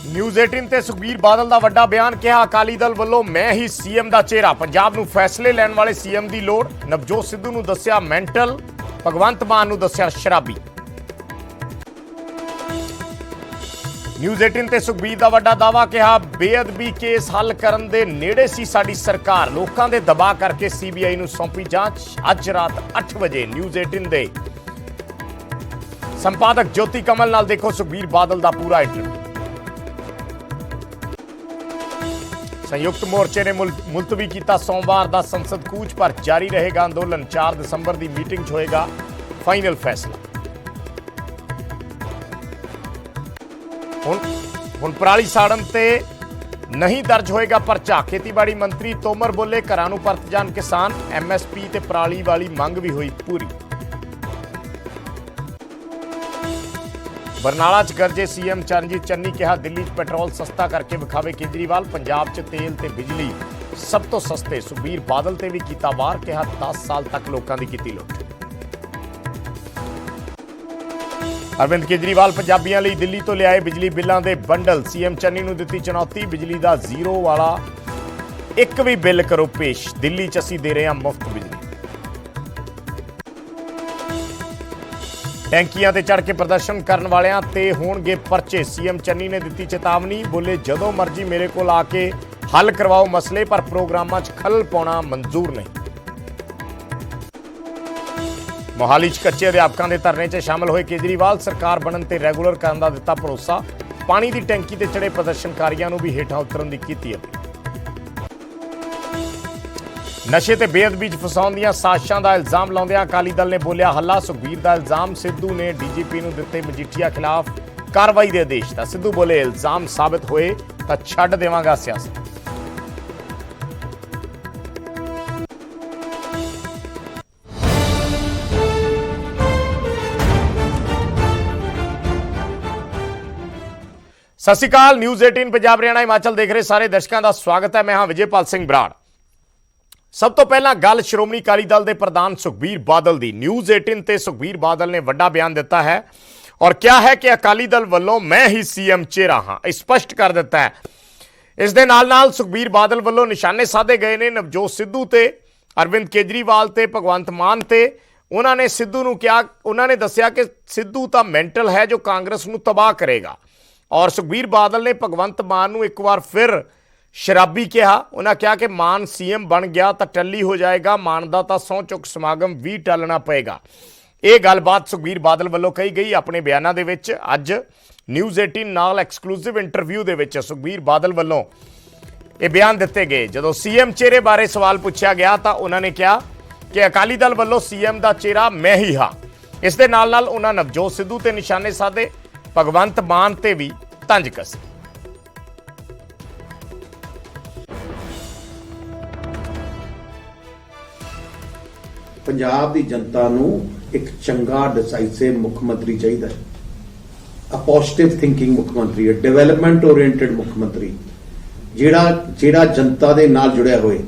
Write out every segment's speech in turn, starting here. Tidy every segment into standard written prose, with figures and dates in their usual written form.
News 18 ਤੇ ਸੁਖਬੀਰ ਬਾਦਲ ਦਾ ਵੱਡਾ ਬਿਆਨ। ਕਿਹਾ ਅਕਾਲੀ ਦਲ ਵੱਲੋਂ ਮੈਂ ਹੀ ਸੀਐਮ ਦਾ ਚਿਹਰਾ। ਪੰਜਾਬ ਨੂੰ ਫੈਸਲੇ ਲੈਣ ਵਾਲੇ ਸੀਐਮ ਦੀ ਲੋੜ। ਨਵਜੋਤ ਸਿੱਧੂ ਨੂੰ ਦੱਸਿਆ ਮੈਂਟਲ, ਭਗਵੰਤ ਮਾਨ ਨੂੰ ਦੱਸਿਆ ਸ਼ਰਾਬੀ। न्यूज़ 18 ਤੇ ਸੁਖਬੀਰ ਦਾ ਵੱਡਾ ਦਾਵਾ। ਕਿਹਾ ਬੇਅਦਬੀ ਕੇਸ ਹੱਲ ਕਰਨ ਦੇ ਨੇੜੇ ਸੀ ਸਾਡੀ ਸਰਕਾਰ। ਲੋਕਾਂ ਦੇ ਦਬਾਅ ਕਰਕੇ ਸੀਬੀਆਈ ਨੂੰ ਸੌਂਪੀ ਜਾਂਚ। ਅੱਜ ਰਾਤ 8 ਵਜੇ न्यूज़ 18 ਦੇ ਸੰਪਾਦਕ ਜੋਤੀ ਕਮਲ ਨਾਲ ਦੇਖੋ ਸੁਖਬੀਰ ਬਾਦਲ ਦਾ ਪੂਰਾ ਇੰਟਰਵਿਊ। संयुक्त मोर्चे ने मुलतवी किया सोमवार का संसद कूच, पर जारी रहेगा अंदोलन। 4 दिसंबर की मीटिंग च होएगा फाइनल फैसला। हुण पराली साड़न ते नहीं दर्ज होएगा परचा। खेतीबाड़ी मंत्री तोमर बोले घरां नूं परत जाण किसान। MSP ते पराली वाली मंग भी हुई पूरी। बरनाला च गरजे सीएम चरणजीत चन्नी। कहा दिल्ली च पेट्रोल सस्ता करके विखावे केजरीवाल। पंजाब च तेल ते बिजली सब तो सस्ते। सुखबीर बादल ते भी कीता वार। कहा 10 साल तक लोकां दी कीती लुट। अरविंद केजरीवाल पंजाबियों लई दिल्ली तो लियाए बिजली बिलों के बंडल। सीएम चन्नी नूं दित्ती चुनौती। बिजली का जीरो वाला एक भी बिल करो पेश। दिल्ली च असीं दे रहे हां मुफ्त बिजली। टैंकियां ते चढ़ के प्रदर्शन करने वालियां ते होणगे परचे। सीएम चन्नी ने दी चेतावनी। बोले जदों मर्जी मेरे कोल आके हल करवाओ मसले, पर प्रोग्रामां च खलल पाउणा मंजूर नहीं। मोहाली च कच्चे अध्यापकों के धरने च शामिल होए केजरीवाल। सरकार बनन ते रैगूलर करन दा दित्ता भरोसा। पानी की टैंकी ते चढ़े प्रदर्शनकारियों नूं भी हेठां उतरन दी कीती अपील। नशे ते बेअदबी च फसाउण दीआं साजिशां दा इल्जाम लाउंदिआं अकाली दल ने बोलिया हल्ला। सुखबीर दा इल्जाम। सिद्धू ने डीजीपी नूं दित्ते मजीठिया खिलाफ कार्रवाई दे आदेश। तां सिद्धू बोले इल्जाम साबित होए तां छड्ड देवांगा सियासत। सत श्री अकाल। न्यूज़ 18 पंजाब हरियाणा हिमाचल देख रहे सारे दर्शकों का स्वागत है। मैं हाँ विजयपाल सिंह बराड़। सब तो पहला गल श्रोमणी अकाली दल के प्रधान सुखबीर बादल दी। न्यूज़ 18 ते सुखबीर बादल ने वड्डा बयान दिता है और क्या है कि अकाली दल वालों मैं ही सीएम चेहरा हाँ, स्पष्ट कर दिता है। इस दे नाल नाल सुखबीर बादल वालों निशाने साधे गए ने नवजोत सिद्धू ते, अरविंद केजरीवाल ते, भगवंत मान ते। उन्होंने सिद्धू नूं क्या, उन्होंने दस्सिया कि सिद्धू तां मेंटल है जो कांग्रेस नूं तबाह करेगा। और सुखबीर बादल ने भगवंत मान नूं एक बार फिर शराबी कहा। उन्हें कहा कि मान सीएम बन गया तो टल्ली हो जाएगा। मान दा तां सौं चुक समागम भी टालना पएगा। ये गलबात सुखबीर बादल वालों कही गई अपने बयानों के विच। अज न्यूज़ 18 नाल एक्सक्लूसिव इंटरव्यू के विच सुखबीर बादल वालों ये बयान दिते गए। जदों सीएम चेहरे बारे सवाल पूछा गया तो उन्होंने कहा कि अकाली दल वालों सीएम का चेहरा मैं ही हाँ। इस दे नाल नाल उन्होंने नवजोत सिद्धू ते निशाने साधे, भगवंत मान ते भी तंज कसी। पंजाब की जनता नूं एक चंगा डिसाइसिव मुख्यमंत्री चाहिए। अ पॉजिटिव थिंकिंग मुख्यमंत्री, डेवलपमेंट ओरिएंटेड मुख्यमंत्री, जिहड़ा जनता दे नाल जुड़िया होए।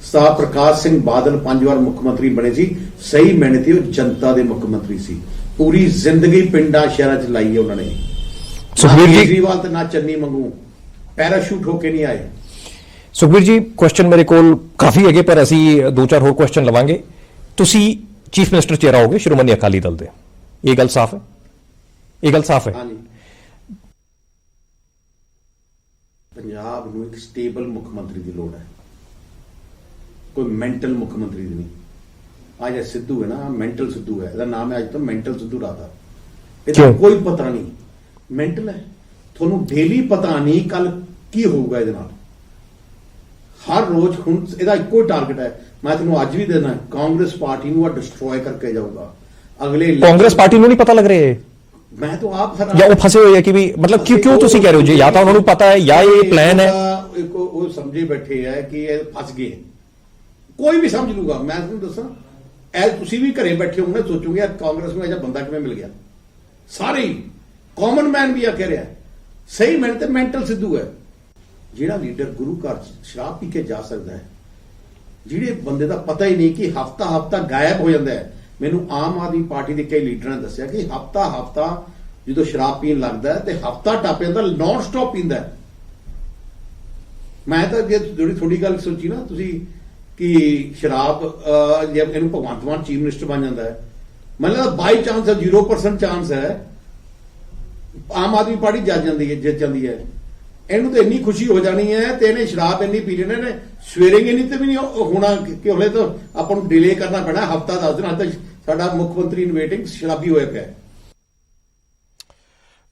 सरदार प्रकाश सिंह बादल 5 बार मुख्यमंत्री बने सी। सही मैने ते जनता दे मुख्यमंत्री सी। पूरी जिंदगी पिंडां शहरां च लाई है उन्होंने। केजरीवाल ते ना चन्नी मंगू पैराशूट होके नहीं आए। सुखबीर जी क्वेश्चन मेरे कोल काफी है पर असी 2-4 होर क्वेश्चन लवांगे। तुसी चीफ मिनिस्टर चेहरा होगे श्रोमणी अकाली दल दे, ये गल साफ है? ये गल साफ है? हाँ जी। पंजाब नूं एक स्टेबल मुख्यमंत्री की लोड़ है, कोई मेंटल मुख्यमंत्री की नहीं। आज सिद्धू है ना, मेंटल सिद्धू है, इसका नाम है आज तो मेंटल सिद्धू राधा। इसका कोई पता नहीं, मेंटल है। थोनू डेली पता नहीं कल की होगा। इहदे नाल हर रोज हुण इहदा इक्को टारगेट है। मैं तेनों अज भी देना, कांग्रेस पार्टी नूं डिस्ट्रॉय करके जाऊगा। अगले कांग्रेस पार्टी नूं नहीं पता लग रहे? मैं तो आप या वो फंसे हुए कि भी मतलब क्यों तुसी कह रहे हो जी? या तो उन्होंने पता है या ये प्लान है। वो समझे बैठे है कि ये फस गए। कोई भी समझ लूगा। मैं तुहानूं दसां, ऐ तुसी भी घरे बैठे होंगे सोचोगे यार कांग्रेस में ऐसा बंदा किवें मिल गया। सारे ही कॉमन मैन भी आ कह रहा है। सही मैंने तो मेंटल सिद्धू है। जिहड़ा लीडर गुरु घर शराब पी के जा सकता है, जिहड़े बंदे का पता ही नहीं कि हफ्ता गायब हो जाता है। मैनूं आम आदमी पार्टी के कई लीडर ने दस्सिया कि हफ्ता ਜਦੋਂ ਸ਼ਰਾਬ ਪੀਣ ਲੱਗਦਾ ਹੈ ਤੇ ਹਫਤਾ ਟੱਪ ਜਾਂਦਾ, ਨੌਨ ਸਟਾਪ ਪੀਂਦਾ ਹੈ। ਮੈਂ ਤਾਂ ਜੇ ਜਿਹੜੀ ਤੁਹਾਡੀ ਗੱਲ ਸੋਚੀ ਨਾ ਤੁਸੀਂ ਕਿ ਸ਼ਰਾਬ ਜੇ ਇਹਨੂੰ ਭਗਵੰਤ ਮਾਨ ਚੀਫ ਮਿਨਿਸਟਰ ਬਣ ਜਾਂਦਾ ਹੈ, ਮਤਲਬ ਬਾਈ ਚਾਂਸ ਹੈ, 0% ਚਾਂਸ ਹੈ ਆਮ ਆਦਮੀ ਪਾਰਟੀ ਜਿੱਤ ਜਾਂਦੀ ਹੈ। ਇਹਨੂੰ ਤਾਂ ਇੰਨੀ ਖੁਸ਼ੀ ਹੋ ਜਾਣੀ ਹੈ ਤੇ ਇਹਨੇ ਸ਼ਰਾਬ ਇੰਨੀ ਪੀ ਲੈਣੇ ਨੇ, ਸਵੇਰੇ ਨਹੀਂ ਤੇ ਵੀ ਨਹੀਂ ਹੋਣਾ ਕਿ ਹਲੇ ਤਾਂ ਆਪਾਂ ਨੂੰ ਡਿਲੇ ਕਰਨਾ ਪੈਣਾ ਹਫਤਾ 10 ਦਿਨ। ਅੱਜ ਸਾਡਾ ਮੁੱਖ ਮੰਤਰੀ ਇਨ ਵੇਟਿੰਗ ਸ਼ਰਾਬੀ ਹੋਇਆ ਪਿਆ।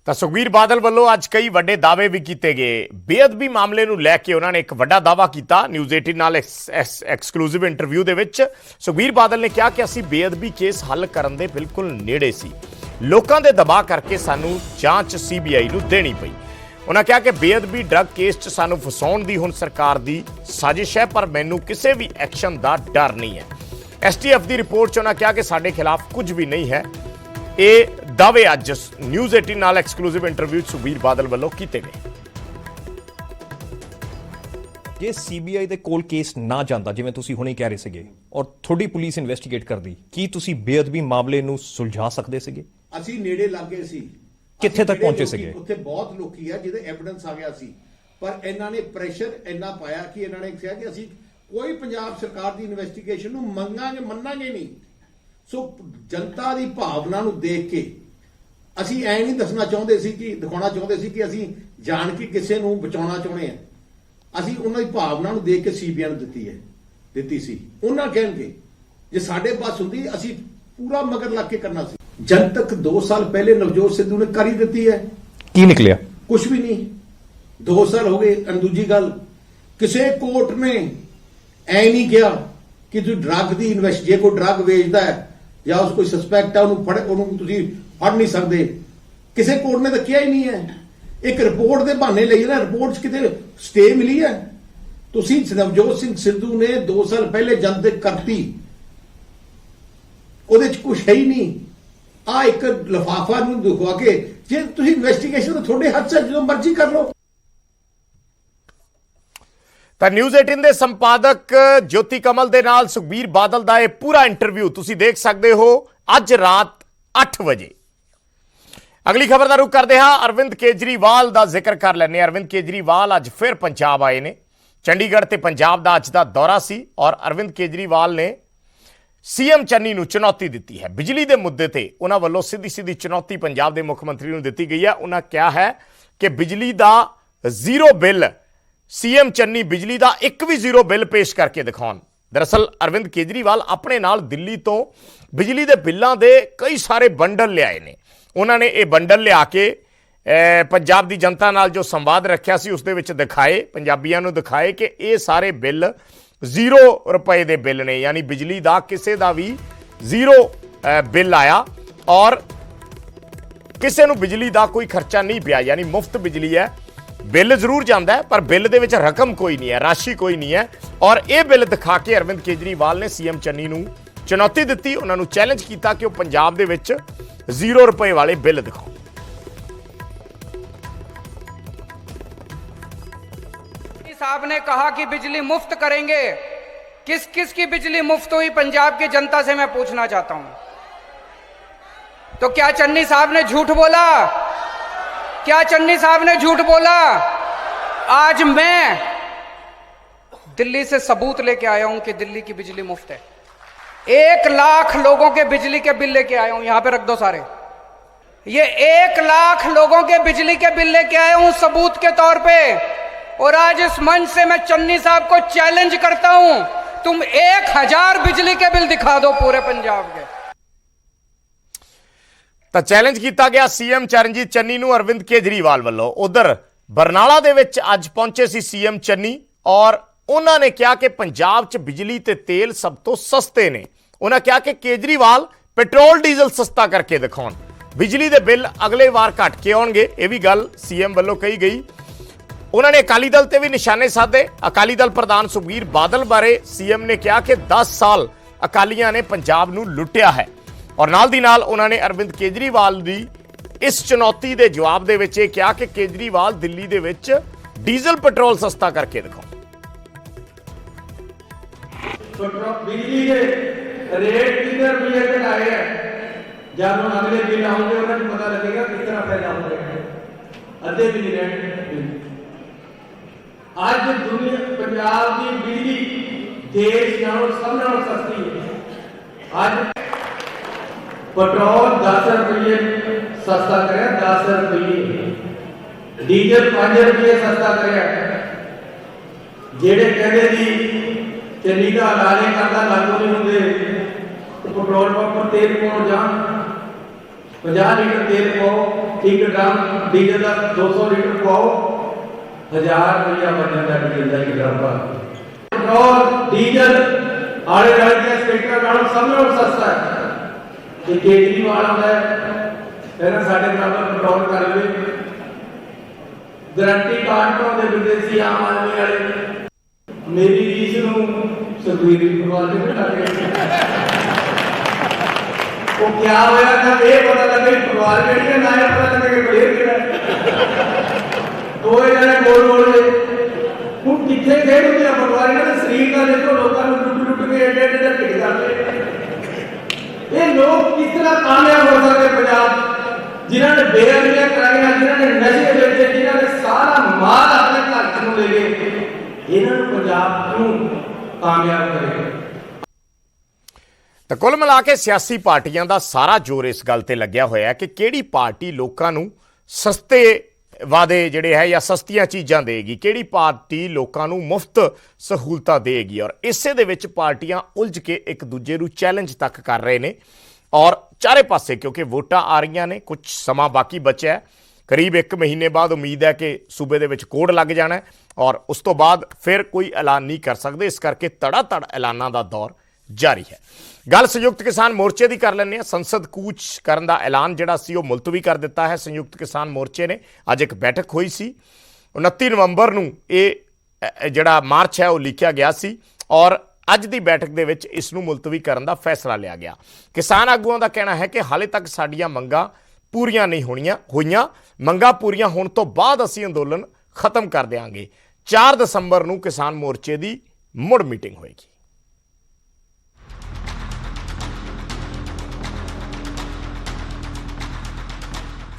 ਤਾਂ ਸੁਖਬੀਰ ਬਾਦਲ ਵੱਲੋਂ ਅੱਜ ਕਈ ਵੱਡੇ ਦਾਅਵੇ ਵੀ ਕੀਤੇ ਗਏ। ਬੇਅਦਬੀ ਮਾਮਲੇ ਨੂੰ ਲੈ ਕੇ ਉਹਨਾਂ ਨੇ ਇੱਕ ਵੱਡਾ ਦਾਅਵਾ ਕੀਤਾ ਨਿਊਜ਼ 18 ਨਾਲ ਐਕਸਕਲੂਸਿਵ ਇੰਟਰਵਿਊ ਦੇ ਵਿੱਚ। ਸੁਖਬੀਰ ਬਾਦਲ ਨੇ ਕਿਹਾ ਕਿ ਅਸੀਂ ਬੇਅਦਬੀ ਕੇਸ ਹੱਲ ਕਰਨ ਦੇ ਬਿਲਕੁਲ ਨੇੜੇ ਸੀ, ਲੋਕਾਂ ਦੇ ਦਬਾਅ ਕਰਕੇ ਸਾਨੂੰ ਜਾਂਚ CBI ਨੂੰ ਦੇਣੀ ਪਈ। ਉਹਨਾਂ ਕਿਹਾ ਕਿ ਬੇਅਦਬੀ ਡਰੱਗ ਕੇਸ 'ਚ ਸਾਨੂੰ ਫਸਾਉਣ ਦੀ ਹੁਣ ਸਰਕਾਰ ਦੀ ਸਾਜ਼ਿਸ਼ ਹੈ, ਪਰ ਮੈਨੂੰ ਕਿਸੇ ਵੀ ਐਕਸ਼ਨ ਦਾ ਡਰ ਨਹੀਂ ਹੈ। STF ਦੀ ਰਿਪੋਰਟ 'ਚ ਉਹਨਾਂ ਕਿਹਾ ਕਿ ਸਾਡੇ ਖਿਲਾਫ ਕੁਝ ਵੀ ਨਹੀਂ ਹੈ। ਇਹ ਦਾਅਵੇ ਅੱਜ ਨਿਊਜ਼ 18 ਨਾਲ ਐਕਸਕਲੂਸਿਵ ਇੰਟਰਵਿਊ 'ਚ ਸੁਖਬੀਰ ਬਾਦਲ ਵੱਲੋਂ ਕੀਤੇ ਗਏ। ਜੇ CBI ਦੇ ਕੋਲ ਕੇਸ ਨਾ ਜਾਂਦਾ, ਜਿਵੇਂ ਤੁਸੀਂ ਹੁਣੇ ਕਹਿ ਰਹੇ ਸੀਗੇ, ਔਰ ਥੋੜੀ ਪੁਲਿਸ ਇਨਵੈਸਟੀਗੇਟ ਕਰਦੀ, ਕੀ ਤੁਸੀਂ ਬੇਅਦਬੀ ਮਾਮਲੇ ਨੂੰ ਸੁਲਝਾ ਸਕਦੇ ਸੀਗੇ? ਅਸੀਂ ਨੇੜੇ ਲੱਗ ਗਏ ਸੀ। ਕਿੱਥੇ ਤੱਕ ਪਹੁੰਚੇ ਸੀਗੇ? ਉੱਥੇ ਬਹੁਤ ਲੋਕੀ ਆ ਜਿਹਦੇ ਐਵੀਡੈਂਸ ਆ ਗਿਆ ਸੀ, ਪਰ ਇਹਨਾਂ ਨੇ ਪ੍ਰੈਸ਼ਰ ਇੰਨਾ ਪਾਇਆ ਕਿ ਇਹਨਾਂ ਨੇ ਕਿਹਾ ਕਿ ਅਸੀਂ ਕੋਈ ਪੰਜਾਬ ਸਰਕਾਰ ਦੀ ਇਨਵੈਸਟੀਗੇਸ਼ਨ ਨੂੰ ਮੰਨਾਂਗੇ ਨਹੀਂ। ਸੋ ਜਨਤਾ ਦੀ ਭਾਵਨਾ ਨੂੰ ਦੇਖ ਕੇ ਅਸੀਂ ਐ ਨਹੀਂ ਦਿਖਾਉਣਾ ਚਾਹੁੰਦੇ ਸੀ ਕਿ ਅਸੀਂ ਜਾਣ ਕੇ ਕਿਸੇ ਨੂੰ ਬਚਾਉਣਾ ਚਾਹੁੰਦੇ ਆ। ਅਸੀਂ ਉਹਨਾਂ ਦੀ ਭਾਵਨਾ ਨੂੰ ਦੇਖ ਕੇ CBI ਨੂੰ ਦਿੱਤੀ ਸੀ। ਉਹਨਾਂ ਕਹਿਣਗੇ ਜੇ ਸਾਡੇ ਪਾਸ ਹੁੰਦੀ ਅਸੀਂ ਪੂਰਾ ਮਗਰ ਲੱਗ ਕੇ ਕਰਨਾ ਸੀ। ਜਨਤਕ 2 ਸਾਲ ਪਹਿਲੇ ਨਵਜੋਤ ਸਿੱਧੂ ਨੇ ਕਰ ਹੀ ਦਿੱਤੀ ਹੈ। ਕੀ ਨਿਕਲਿਆ? ਕੁਝ ਵੀ ਨਹੀਂ। 2 ਸਾਲ ਹੋ ਗਏ। ਦੂਜੀ ਗੱਲ, ਕਿਸੇ ਕੋਰਟ ਨੇ ਐ ਨਹੀਂ ਕਿਹਾ ਕਿ ਤੁਸੀਂ ਡਰੱਗ ਦੀ ਜੇ ਕੋਈ ਡਰੱਗ ਵੇਚਦਾ ਹੈ ਜਾਂ ਉਸ ਕੋਈ ਸਸਪੈਕਟ ਹੈ ਉਹਨੂੰ ਤੁਸੀਂ ਫੜ ਨਹੀਂ ਸਕਦੇ। ਕਿਸੇ ਕੋਰਟ ਨੇ ਤਾਂ ਕਿਹਾ ਹੀ ਨਹੀਂ ਹੈ। ਇੱਕ ਰਿਪੋਰਟ ਦੇ ਬਹਾਨੇ ਲਈ ਨਾ, ਰਿਪੋਰਟ 'ਚ ਕਿਤੇ ਸਟੇ ਮਿਲੀ ਹੈ? ਤੁਸੀਂ ਨਵਜੋਤ ਸਿੰਘ ਸਿੱਧੂ ਨੇ 2 ਸਾਲ ਪਹਿਲੇ ਜਨਤਕ ਕਰਤੀ, ਉਹਦੇ 'ਚ ਕੁਝ ਹੈ ਹੀ ਨਹੀਂ। ਆ ਇੱਕ ਲਿਫਾਫਾ ਨੂੰ ਦਿਖਵਾ ਕੇ ਜੇ ਤੁਸੀਂ ਇਨਵੈਸਟੀਗੇਸ਼ਨ ਤਾਂ ਤੁਹਾਡੇ ਹੱਥ 'ਚ ਜਦੋਂ ਮਰਜ਼ੀ ਕਰ ਲਓ। ਤਾਂ ਨਿਊਜ਼ 18 ਦੇ ਸੰਪਾਦਕ ਜੋਤੀ ਕਮਲ ਦੇ ਨਾਲ ਸੁਖਬੀਰ ਬਾਦਲ ਦਾ ਇਹ ਪੂਰਾ ਇੰਟਰਵਿਊ ਤੁਸੀਂ ਦੇਖ ਸਕਦੇ ਹੋ ਅੱਜ ਰਾਤ 8 ਵਜੇ। ਅਗਲੀ ਖਬਰ ਦਾ ਰੁਖ ਕਰਦੇ ਹਾਂ। ਅਰਵਿੰਦ ਕੇਜਰੀਵਾਲ ਦਾ ਜ਼ਿਕਰ ਕਰ ਲੈਂਦੇ ਹਾਂ। ਅਰਵਿੰਦ ਕੇਜਰੀਵਾਲ ਅੱਜ ਫਿਰ ਪੰਜਾਬ ਆਏ ਨੇ। ਚੰਡੀਗੜ੍ਹ ਤੇ ਪੰਜਾਬ ਦਾ ਅੱਜ ਦਾ ਦੌਰਾ ਸੀ ਔਰ ਅਰਵਿੰਦ ਕੇਜਰੀਵਾਲ ਨੇ CM ਚੰਨੀ ਨੂੰ ਚੁਣੌਤੀ ਦਿੱਤੀ ਹੈ। ਬਿਜਲੀ ਦੇ ਮੁੱਦੇ ਤੇ ਉਹਨਾਂ ਵੱਲੋਂ ਸਿੱਧੀ ਚੁਣੌਤੀ ਪੰਜਾਬ ਦੇ ਮੁੱਖ ਮੰਤਰੀ ਨੂੰ ਦਿੱਤੀ ਗਈ ਹੈ। ਉਹਨਾਂ ਕਿਹਾ ਹੈ ਕਿ ਬਿਜਲੀ ਦਾ ਜ਼ੀਰੋ ਬਿੱਲ, CM ਚੰਨੀ ਬਿਜਲੀ ਦਾ ਇੱਕ ਵੀ ਜ਼ੀਰੋ ਬਿੱਲ ਪੇਸ਼ ਕਰਕੇ ਦਿਖਾਉਣ। ਦਰਅਸਲ ਅਰਵਿੰਦ ਕੇਜਰੀਵਾਲ ਆਪਣੇ ਨਾਲ ਦਿੱਲੀ ਤੋਂ ਬਿਜਲੀ ਦੇ ਬਿੱਲਾਂ ਦੇ ਕਈ ਸਾਰੇ ਬੰਡਲ ਲਿਆਏ ਨੇ। ਉਹਨਾਂ ਨੇ ਇਹ ਬੰਡਲ ਲਿਆ ਕੇ ਪੰਜਾਬ ਦੀ ਜਨਤਾ ਨਾਲ ਜੋ ਸੰਵਾਦ ਰੱਖਿਆ ਸੀ ਉਸ ਦੇ ਵਿੱਚ ਦਿਖਾਏ, ਪੰਜਾਬੀਆਂ ਨੂੰ ਦਿਖਾਏ ਕਿ ਇਹ ਸਾਰੇ ਬਿੱਲ 0 ਰੁਪਏ ਦੇ ਬਿੱਲ ਨੇ, ਯਾਨੀ ਬਿਜਲੀ ਦਾ ਕਿਸੇ ਦਾ ਵੀ 0 ਬਿੱਲ ਆਇਆ ਔਰ ਕਿਸੇ ਨੂੰ ਬਿਜਲੀ ਦਾ ਕੋਈ ਖਰਚਾ ਨਹੀਂ ਪਿਆ, ਯਾਨੀ ਮੁਫਤ ਬਿਜਲੀ ਹੈ। ਬਿੱਲ ਜ਼ਰੂਰ ਜਾਂਦਾ ਹੈ ਪਰ ਬਿੱਲ ਦੇ ਵਿੱਚ ਰਕਮ ਕੋਈ ਨਹੀਂ ਹੈ, ਰਾਸ਼ੀ ਕੋਈ ਨਹੀਂ ਹੈ। ਔਰ ਇਹ ਬਿੱਲ ਦਿਖਾ ਕੇ ਅਰਵਿੰਦ ਕੇਜਰੀਵਾਲ ਨੇ CM ਚੰਨੀ ਨੂੰ ਚੁਣੌਤੀ ਦਿੱਤੀ, ਉਹਨਾਂ ਨੂੰ ਚੈਲੰਜ ਕੀਤਾ ਕਿ ਉਹ ਪੰਜਾਬ ਦੇ ਵਿੱਚ 0 ਰੁਪਏ ਵਾਲੇ ਬਿੱਲ ਦਿਖਾਓ। साहब ने कहा कि बिजली मुफ्त करेंगे। किस किस की बिजली मुफ्त हुई पंजाब की जनता से मैं पूछना चाहता हूं। तो क्या चन्नी साहब ने झूठ बोला? क्या चन्नी साहब ने झूठ बोला? आज मैं दिल्ली से सबूत लेके आया हूं कि दिल्ली की बिजली मुफ्त है। 1 लाख लोगों के बिजली के बिल लेके आया हूं, यहां पे रख दो सारे। ये 1 लाख लोगों के बिजली के बिल लेके आया हूं सबूत के तौर पे। और आज इस मंच से मैं चन्नी साहब को चैलेंज करता हूं, तुम 1000 बिजली के बिल दिखा दो पूरे पंजाब के। ਤਾਂ ਚੈਲੰਜ ਕੀਤਾ ਗਿਆ CM ਚਰਨਜੀਤ ਚੰਨੀ ਨੂੰ ਅਰਵਿੰਦ ਕੇਜਰੀਵਾਲ ਵੱਲੋਂ। ਉਧਰ ਬਰਨਾਲਾ ਦੇ ਵਿੱਚ ਅੱਜ ਪਹੁੰਚੇ ਸੀ CM ਚੰਨੀ ਔਰ ਉਹਨਾਂ ਨੇ ਕਿਹਾ ਕਿ ਪੰਜਾਬ 'ਚ ਬਿਜਲੀ ਤੇ ਤੇਲ ਸਭ ਤੋਂ ਸਸਤੇ ਨੇ। ਉਹਨਾਂ ਕਿਹਾ ਕਿ ਕੇਜਰੀਵਾਲ ਪੈਟਰੋਲ ਡੀਜ਼ਲ ਸਸਤਾ ਕਰਕੇ ਦਿਖਾਉਣ, ਬਿਜਲੀ ਦੇ ਬਿੱਲ ਅਗਲੇ ਵਾਰ ਘਟ ਕੇ ਆਉਣਗੇ। ਇਹ ਵੀ ਗੱਲ CM ਵੱਲੋਂ ਕਹੀ ਗਈ। ਉਹਨਾਂ ਨੇ ਅਕਾਲੀ ਦਲ ਤੇ ਵੀ ਨਿਸ਼ਾਨੇ ਸਾਧੇ। ਅਕਾਲੀ ਦਲ ਪ੍ਰਧਾਨ ਸੁਖਬੀਰ ਬਾਦਲ ਬਾਰੇ CM ਨੇ ਕਿਹਾ ਕਿ 10 ਸਾਲ ਅਕਾਲੀਆਂ ਨੇ ਪੰਜਾਬ ਨੂੰ ਲੁੱਟਿਆ ਹੈ ਔਰ ਨਾਲ ਦੀ ਨਾਲ ਉਹਨਾਂ ਨੇ ਅਰਵਿੰਦ ਕੇਜਰੀਵਾਲ ਦੀ ਇਸ ਚੁਣੌਤੀ ਦੇ ਜਵਾਬ ਦੇ ਵਿੱਚ ਇਹ ਕਿਹਾ ਕਿ ਕੇਜਰੀਵਾਲ ਦਿੱਲੀ ਦੇ ਵਿੱਚ ਡੀਜ਼ਲ ਪੈਟਰੋਲ ਸਸਤਾ ਕਰਕੇ ਦਿਖਾਓ। ਬਿਜਲੀ ਦੇ ਰੇਟ ਕਿੰਨੇ ਰੁਪਏ ਘਟਾਏ ਹੈ? जब हम अगले बिल आएंगे उन्हें पता लगेगा किस तरह पैदा हो रहे हैं अद्धे भी नहीं रहे। आज दुनिया पंजाब की बिजली देश नालों सब नालों सस्ती है। आज पेट्रोल 10 रुपये सस्ता करे, 10 रुपये डीजल 5 रुपये सस्ता करे। जेड़े कहते जी चंडीगढ़ लाले करता लागू नहीं होंगे पेट्रोल पंप पर तेल पाओ जान 50 लीटर तेल पाओ, एक ड्रम डीजल का 200 लीटर पाओ, 1000 रुपया बन जाता डीजल का एक ड्रम का। पेट्रोल डीजल आले दुआले के स्टेटर नालों सब नालों सस्ता है। जे केजरीवाल आंदा है कहना साडे बराबर पेट्रोल कर ले, गारंटी कार्ड बनाते विदेशी आम आदमी वाले। मेरी रीस नूं सुखबीर बादल ने बिठा के वो क्या होया था ये पता लगे परिवार केड़ी ना ये पता लगे प्लेयर केड़ा दो जने गोल गोल ने हुण किथे खेड होंदे आ परिवार इन्हां दे शरीर दा देखो लोकां नूं लुट लुट के एडे एडे ढिੱਡ करदे। ये लोग किस तरह कामयाब हो सकते पंजाब जिन्हां ने बेअदबियां कराईयां, जिन्हां ने नशे बेचे, जिन्हां ने सारा माल अपने घर चों ले गए, इन्हां नूं पंजाब क्यों कामयाब करेगा। ਤਾਂ ਕੁੱਲ ਮਿਲਾ ਕੇ ਸਿਆਸੀ ਪਾਰਟੀਆਂ ਦਾ ਸਾਰਾ ਜ਼ੋਰ ਇਸ ਗੱਲ ਤੇ ਲੱਗਿਆ ਹੋਇਆ ਹੈ ਕਿ ਕਿਹੜੀ ਪਾਰਟੀ ਲੋਕਾਂ ਨੂੰ ਸਸਤੇ ਵਾਅਦੇ ਜਿਹੜੇ ਹੈ ਜਾਂ ਸਸਤੀਆਂ ਚੀਜ਼ਾਂ ਦੇਗੀ, ਕਿਹੜੀ ਪਾਰਟੀ ਲੋਕਾਂ ਨੂੰ ਮੁਫਤ ਸਹੂਲਤਾਂ ਦੇਗੀ। ਔਰ ਇਸੇ ਦੇ ਵਿੱਚ ਪਾਰਟੀਆਂ ਉਲਝ ਕੇ ਇੱਕ ਦੂਜੇ ਨੂੰ ਚੈਲੰਜ ਤੱਕ ਕਰ ਰਹੇ ਨੇ। ਔਰ ਚਾਰੇ ਪਾਸੇ ਕਿਉਂਕਿ ਵੋਟਾਂ ਆ ਰਹੀਆਂ ਨੇ, ਕੁਝ ਸਮਾਂ ਬਾਕੀ ਬਚਿਆ, ਕਰੀਬ 1 ਮਹੀਨੇ ਬਾਅਦ ਉਮੀਦ ਹੈ ਕਿ ਸੂਬੇ ਦੇ ਵਿੱਚ ਕੋਡ ਲੱਗ ਜਾਣਾ ਔਰ ਉਸ ਤੋਂ ਬਾਅਦ ਫਿਰ ਕੋਈ ਐਲਾਨ ਨਹੀਂ ਕਰ ਸਕਦੇ। ਇਸ ਕਰਕੇ ਧੜਾ ਧੜ ਐਲਾਨਾਂ ਦਾ ਦੌਰ ਜਾਰੀ ਹੈ। ਗੱਲ ਸੰਯੁਕਤ ਕਿਸਾਨ ਮੋਰਚੇ ਦੀ ਕਰ ਲੈਂਦੇ ਹਾਂ। ਸੰਸਦ ਕੂਚ ਕਰਨ ਦਾ ਐਲਾਨ ਜਿਹੜਾ ਸੀ ਉਹ ਮੁਲਤਵੀ ਕਰ ਦਿੱਤਾ ਹੈ ਸੰਯੁਕਤ ਕਿਸਾਨ ਮੋਰਚੇ ਨੇ। ਅੱਜ ਇੱਕ ਬੈਠਕ ਹੋਈ ਸੀ, 29 ਨਵੰਬਰ ਨੂੰ ਇਹ ਜਿਹੜਾ ਮਾਰਚ ਹੈ ਉਹ ਲਿਖਿਆ ਗਿਆ ਸੀ ਔਰ ਅੱਜ ਦੀ ਬੈਠਕ ਦੇ ਵਿੱਚ ਇਸ ਨੂੰ ਮੁਲਤਵੀ ਕਰਨ ਦਾ ਫੈਸਲਾ ਲਿਆ ਗਿਆ। ਕਿਸਾਨ ਆਗੂਆਂ ਦਾ ਕਹਿਣਾ ਹੈ ਕਿ ਹਾਲੇ ਤੱਕ ਸਾਡੀਆਂ ਮੰਗਾਂ ਪੂਰੀਆਂ ਨਹੀਂ ਹੋਈਆਂ। ਮੰਗਾਂ ਪੂਰੀਆਂ ਹੋਣ ਤੋਂ ਬਾਅਦ ਅਸੀਂ ਅੰਦੋਲਨ ਖਤਮ ਕਰ ਦਿਆਂਗੇ। 4 ਦਸੰਬਰ ਨੂੰ ਕਿਸਾਨ ਮੋਰਚੇ ਦੀ ਮੁੜ ਮੀਟਿੰਗ ਹੋਏਗੀ।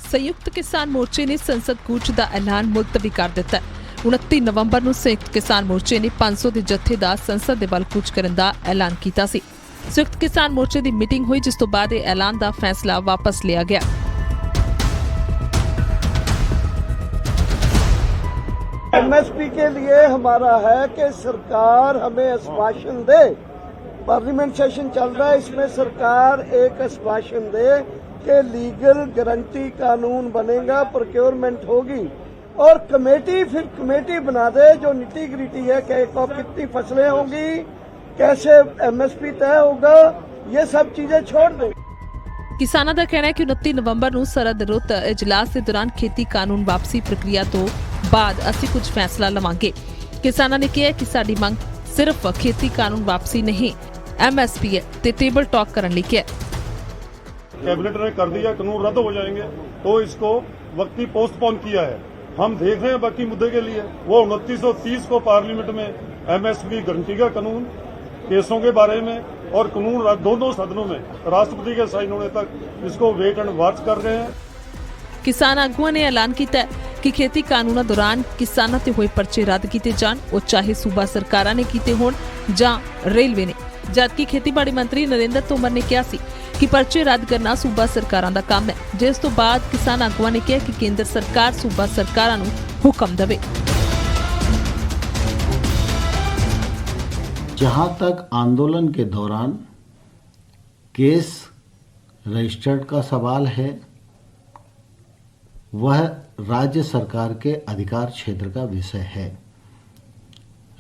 संयुक्त किसान मोर्चे ने संसद कूच का ऐलान मुलतवी कर दिता है। 29 नवंबर को संयुक्त किसान मोर्चे ने 500 के जत्थे का संसद के वल कूच करने का ऐलान किया सी। संयुक्त किसान मोर्चे की मीटिंग हुई जिस तो बाद ऐलान का फैसला वापस लिया गया। एमएसपी के लिए हमारा है कि सरकार हमें आश्वासन दे, पार्लियामेंट सेशन चल रहा है, इसमें सरकार एक आश्वासन दे कि लीगल गारंटी कानून बनेगा, प्रोक्योरमेंट होगी और फिर कमेटी बना दे जो निटी ग्रिटी है कि कितनी फसलें होंगी, कैसे एमएसपी तय होगा, ये सब चीजें छोड़ दे। किसानों का कहना है कि 29 नवंबर को सरहद रुत इजलास के दौरान खेती कानून वापसी प्रक्रिया तो बाद असी कुछ फैसला लवांगे। किसानों ने कहा कि साडी मंग सिर्फ खेती कानून वापसी नहीं एमएसपी है ते टेबल टॉक करने लिए है। कैबिनेट ने कर दिया कानून रद्द हो जाएंगे तो इसको वक्ती पोस्टपोन किया है। हम देख रहे हैं बाकी मुद्दे के लिए वो 2930 को पार्लियामेंट में एमएसपी गारंटी का कानून केसों के बारे में और कानून दोनों सदनों में राष्ट्रपति के साइन होने तक इसको वेट एंड वॉच कर रहे हैं। किसान आगुओं ने ऐलान किया कि खेती कानूनों दौरान किसानों ते हुए पर्चे रद्द किए जान, वो चाहे सूबा सरकारां ने किए होण जां रेलवे ने। जबकि खेतीबाड़ी मंत्री नरेंद्र तोमर ने कहा सी कि पर्चे रद्द करना सूबा सरकारां दा काम है, जिस तो बाद किसान आगुआं ने कहा कि केंद्र सरकार सूबा सरकारां नूं हुक्म देवे। जहां तक आंदोलन के दौरान केस रजिस्टर्ड का सवाल है, वह राज्य सरकार के अधिकार क्षेत्र का विषय है।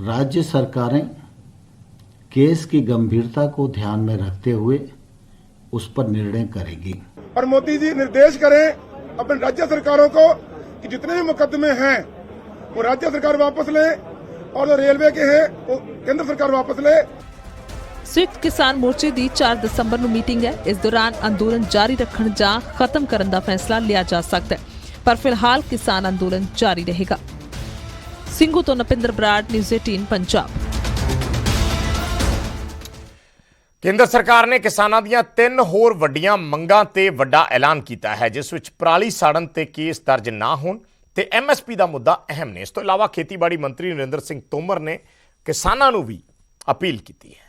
राज्य सरकारें केस की गंभीरता को ध्यान में रखते हुए उस पर निर्णय करेगी। और मोदी जी निर्देश करें अपने राज्य सरकारों को कि जितने भी मुकदमे हैं वो राज्य सरकार वापस ले और जो रेलवे के हैं वो केंद्र सरकार वापस ले। संयुक्त किसान मोर्चे की 4 दसंबर को मीटिंग है। इस दौरान अंदोलन जारी रखने जां खत्म करने का फैसला लिया जा सकता है, पर फिलहाल किसान अंदोलन जारी रहेगा। ਸਿੰਘੂ ਤੋਂ ਨਪਿੰਦਰ ਬਰਾੜ, ਨਿਊਜ਼ 18 पंजाब। ਕੇਂਦਰ ਸਰਕਾਰ ਨੇ ਕਿਸਾਨਾਂ ਦੀਆਂ 3 ਹੋਰ ਵੱਡੀਆਂ ਮੰਗਾਂ ਤੇ ਵੱਡਾ ਐਲਾਨ ਕੀਤਾ ਹੈ, ਜਿਸ ਵਿੱਚ ਪਰਾਲੀ ਸਾੜਨ ਤੇ ਕੇਸ ਦਰਜ ਨਾ ਹੋਣ ਤੇ MSP ਦਾ ਮੁੱਦਾ ਅਹਿਮ ਨੇ। ਇਸ ਤੋਂ ਇਲਾਵਾ ਖੇਤੀਬਾੜੀ ਮੰਤਰੀ ਨਰਿੰਦਰ ਸਿੰਘ ਤੋਮਰ ਨੇ ਕਿਸਾਨਾਂ ਨੂੰ ਵੀ ਅਪੀਲ ਕੀਤੀ ਹੈ।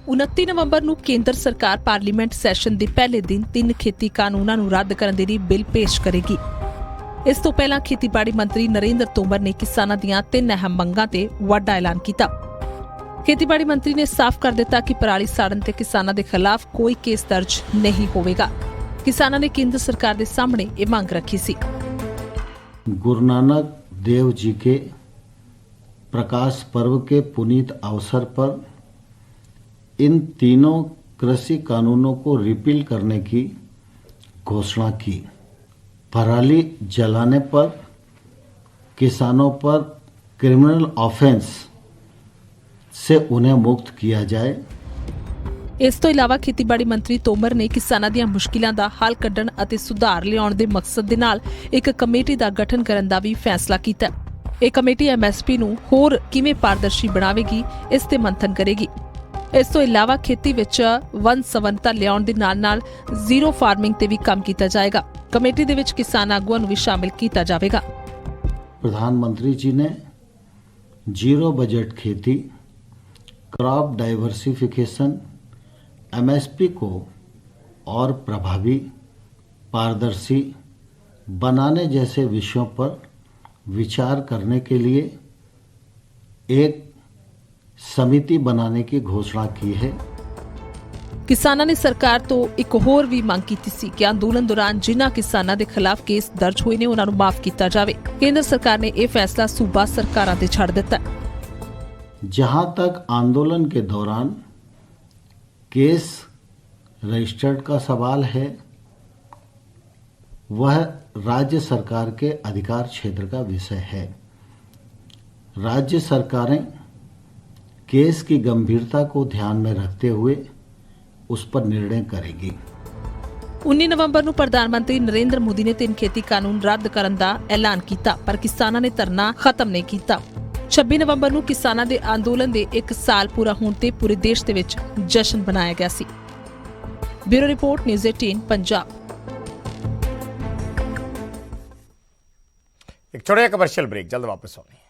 29 ਨਵੰਬਰ ਨੂੰ ਕੇਂਦਰ ਸਰਕਾਰ ਪਾਰਲੀਮੈਂਟ ਸੈਸ਼ਨ ਦੇ ਪਹਿਲੇ ਦਿਨ 3 ਖੇਤੀ ਕਾਨੂੰਨਾਂ ਨੂੰ ਰੱਦ ਕਰਨ ਦੇ ਲਈ ਬਿੱਲ ਪੇਸ਼ ਕਰੇਗੀ। ਇਸ ਤੋਂ ਪਹਿਲਾਂ ਖੇਤੀਬਾੜੀ ਮੰਤਰੀ ਨਰਿੰਦਰ ਤੋਮਰ ਨੇ ਕਿਸਾਨਾਂ ਦੀਆਂ 3 ਅਹਿਮ ਮੰਗਾਂ ਤੇ ਵੱਡਾ ਐਲਾਨ ਕੀਤਾ। ਖੇਤੀਬਾੜੀ ਮੰਤਰੀ ਨੇ ਸਾਫ਼ ਕਰ ਦਿੱਤਾ ਕਿ ਪਰਾਲੀ ਸਾੜਨ ਤੇ ਕਿਸਾਨਾਂ ਦੇ ਖਿਲਾਫ ਕੋਈ ਕੇਸ ਦਰਜ ਨਹੀਂ ਹੋਵੇਗਾ। ਕਿਸਾਨਾਂ ਨੇ ਕੇਂਦਰ ਸਰਕਾਰ ਦੇ ਸਾਹਮਣੇ ਇਹ ਮੰਗ ਰੱਖੀ ਸੀ। गुरु नानक देव जी के प्रकाश पर्व के पुनीत अवसर पर इन तीनों कृषि कानूनों को रिपील करने की घोषणा की। पराली जलाने पर किसानों पर क्रिमिनल ऑफेंस से उन्हें मुक्त किया जाए। ਇਸ ਤੋਂ ਇਲਾਵਾ ਖੇਤੀਬਾੜੀ ਮੰਤਰੀ ਤੋਮਰ ਨੇ ਕਿਸਾਨਾਂ ਦੀਆਂ ਮੁਸ਼ਕਿਲਾਂ ਦਾ ਹੱਲ ਕੱਢਣ ਅਤੇ ਸੁਧਾਰ ਲਿਆਉਣ ਦੇ ਮਕਸਦ ਦੇ ਨਾਲ ਇੱਕ ਕਮੇਟੀ ਦਾ ਗਠਨ ਕਰਨ ਦਾ ਵੀ ਫੈਸਲਾ ਕੀਤਾ। ਇਹ ਕਮੇਟੀ MSP ਨੂੰ ਹੋਰ ਕਿਵੇਂ ਪਾਰਦਰਸ਼ੀ ਬਣਾਵੇਗੀ, ਇਸ ਤੇ ਮੰਥਨ ਕਰੇਗੀ। ਇਸ ਤੋਂ ਇਲਾਵਾ ਖੇਤੀ ਵਿੱਚ ਵਨ ਸਵੰਨਤਾ ਲਿਆਉਣ ਦੇ ਨਾਲ-ਨਾਲ ਜ਼ੀਰੋ ਫਾਰਮਿੰਗ ਤੇ ਵੀ ਕੰਮ ਕੀਤਾ ਜਾਏਗਾ। ਕਮੇਟੀ ਦੇ ਵਿੱਚ ਕਿਸਾਨ ਆਗੂਆਂ ਨੂੰ ਵੀ ਸ਼ਾਮਿਲ ਕੀਤਾ ਜਾਵੇਗਾ। प्रधानमंत्री जी ने जीरो बजट खेती, क्रॉप डाइवर्सिफिकेशन, MSP को और प्रभावी, पारदर्शी बनाने जैसे विषयों पर विचार करने के लिए एक समिति बनाने की घोषणा की है। ਕਿਸਾਨਾਂ ਨੇ ਸਰਕਾਰ ਤੋਂ ਇੱਕ ਹੋਰ ਵੀ ਮੰਗ ਕੀਤੀ ਸੀ ਕਿ ਅੰਦੋਲਨ ਦੌਰਾਨ ਜਿਨ੍ਹਾਂ ਕਿਸਾਨਾਂ ਦੇ ਖਿਲਾਫ ਕੇਸ ਦਰਜ ਹੋਏ ਨੇ ਉਹਨਾਂ ਨੂੰ ਮਾਫ ਕੀਤਾ ਜਾਵੇ। ਕੇਂਦਰ ਸਰਕਾਰ ਨੇ ਇਹ ਫੈਸਲਾ ਸੂਬਾ ਸਰਕਾਰਾਂ ਤੇ ਛੱਡ ਦਿੱਤਾ। जहां तक आंदोलन के दौरान केस रजिस्टर्ड का सवाल है, वह राज्य सरकार के अधिकार क्षेत्र का विषय है। राज्य सरकारें केस की गंभीरता को ध्यान में रखते हुए उस पर निर्णय करेगी। 19 ਨਵੰਬਰ ਨੂੰ ਪ੍ਰਧਾਨ ਮੰਤਰੀ ਨਰਿੰਦਰ ਮੋਦੀ ਨੇ 3 ਖੇਤੀ ਕਾਨੂੰਨ ਰੱਦ ਕਰਨ ਦਾ ਐਲਾਨ ਕੀਤਾ, ਪਰ ਕਿਸਾਨਾਂ ਨੇ ਧਰਨਾ ਖਤਮ ਨਹੀਂ ਕੀਤਾ। 26 ਨਵੰਬਰ ਨੂੰ ਕਿਸਾਨਾਂ ਦੇ ਅੰਦੋਲਨ ਦੇ 1 ਸਾਲ ਪੂਰਾ ਹੋਣ ਤੇ ਪੂਰੇ ਦੇਸ਼ ਦੇ ਵਿੱਚ ਜਸ਼ਨ ਮਨਾਇਆ ਗਿਆ ਸੀ। Bureau report, news 18 Punjab. ਇੱਕ ਛੋਟਾ ਜਿਹਾ ਕਮਰਸ਼ੀਅਲ ਬ੍ਰੇਕ, ਜਲਦ ਵਾਪਸ ਆਉਂਦੇ ਹਾਂ।